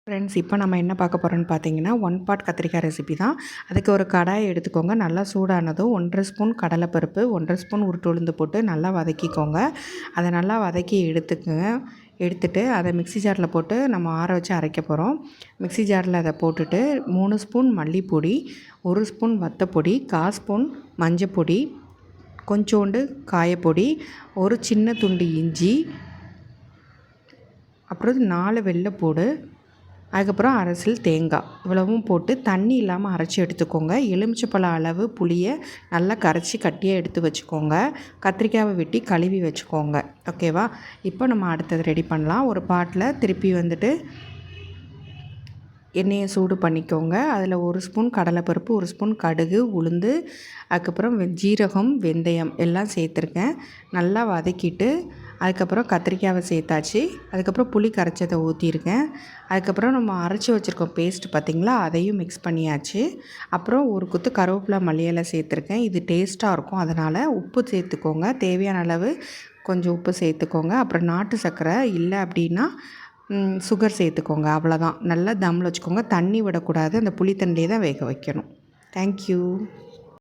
Friends, இப்போ நம்ம என்ன பார்க்க போகிறோம்னு பார்த்தீங்கன்னா, ஒன் பாட் கத்திரிக்காய் ரெசிபி தான். அதுக்கு ஒரு கடாயை எடுத்துக்கோங்க. நல்லா சூடானதும் 1 1/2 ஸ்பூன் கடலைப்பருப்பு, 1 1/2 ஸ்பூன் உருட்டு உளுந்து போட்டு நல்லா வதக்கிக்கோங்க. அதை நல்லா வதக்கி எடுத்துக்கங்க. எடுத்துட்டு அதை மிக்ஸி ஜாரில் போட்டு நம்ம ஆற வச்சு அரைக்க போகிறோம். மிக்ஸி ஜாரில் அதை போட்டுட்டு 3 ஸ்பூன் மல்லிப்பொடி, 1 ஸ்பூன் வத்தப்பொடி, 1/4 ஸ்பூன் மஞ்சப்பொடி, கொஞ்சோண்டு காயப்பொடி, ஒரு சின்ன துண்டு இஞ்சி, அப்புறம் 4 வெள்ளைப்பூடு, அதுக்கப்புறம் அரசில் தேங்காய் இவ்வளவும் போட்டு தண்ணி இல்லாமல் அரைச்சி எடுத்துக்கோங்க. எலுமிச்சப்பழ அளவு புளியை நல்லா கரைச்சி கட்டியாக எடுத்து வச்சுக்கோங்க. கத்திரிக்காயை வெட்டி கழுவி வச்சுக்கோங்க. ஓகேவா? இப்போ நம்ம அடுத்தது ரெடி பண்ணலாம். ஒரு பாட்டில் திருப்பி எண்ணெயை சூடு பண்ணிக்கோங்க. அதில் 1 ஸ்பூன் கடலைப்பருப்பு, 1 ஸ்பூன் கடுகு, உளுந்து, அதுக்கப்புறம் ஜீரகம், வெந்தயம் எல்லாம் சேர்த்துருக்கேன். நல்லா வதக்கிட்டு அதுக்கப்புறம் கத்திரிக்காயை சேர்த்தாச்சு. அதுக்கப்புறம் புளி கரைச்சதை ஊற்றிருக்கேன். அதுக்கப்புறம் நம்ம அரைச்சி வச்சுருக்கோம் பேஸ்ட்டு பார்த்திங்களா, அதையும் மிக்ஸ் பண்ணியாச்சு. அப்புறம் ஒரு கொத்து கருவேப்பிலை, மல்லி இலை சேர்த்துருக்கேன். இது டேஸ்ட்டாக இருக்கும், அதனால் உப்பு சேர்த்துக்கோங்க. தேவையான அளவு கொஞ்சம் உப்பு சேர்த்துக்கோங்க. அப்புறம் நாட்டு சர்க்கரை இல்லை அப்படின்னா சுகர் சேர்த்துக்கோங்க. அவ்வளோதான். நல்லா தம்மில் வச்சுக்கோங்க. தண்ணி விடக்கூடாது. அந்த புளி தண்ணியே தான் வேக வைக்கணும். தேங்க்யூ.